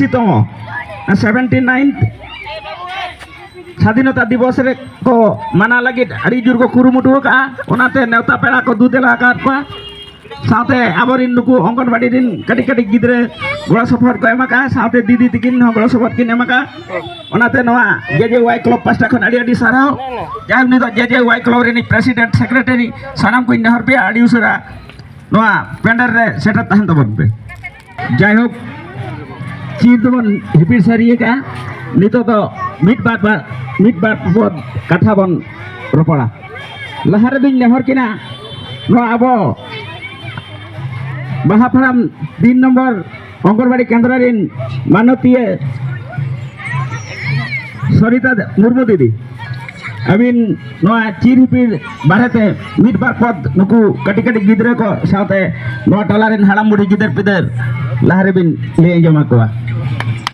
79th स्वाधीनता दिवस रे को माना लगे अड़ी जुर को कुरुमुटु का ओनाते नेवता पेड़ा को दूधेला का साथे आबरिन नुकु अंगनवाड़ी दिन कटी कटी गिद्रे गोड़ा सपोर्ट को एमा का साथे दीदी तिकिन गोड़ा सपोर्ट किन एमा का ओनाते नवा जेजेवाई क्लब पास्टा खन अड़ी अड़ी साराव जाम नि तो जेजेवाई क्लब रे नि प्रेसिडेंट सेक्रेटरी सानाम को इनहर पे अड़ी उसरा नवा पेंडर रे सेटा तहन तबन पे जाय हो चीर दबन हिपिर सरिये का नितो तो मिट बात बहुत कथा बन रोपड़ा लहारे दिन नेहर किना नो आबो बाहाफाराम 3 नंबर अंगनवाड़ी केंद्र रिन मानतीय सरिता मुर्मू दीदी अबिन नो चीर हिपिर बारेते मिट बार पद नुकु कटी कटी गिद्रे को साथे नो टला रिन हाड़ाम बुढ़ी गिदर पिदर लहारे बिन ले जमा कोआ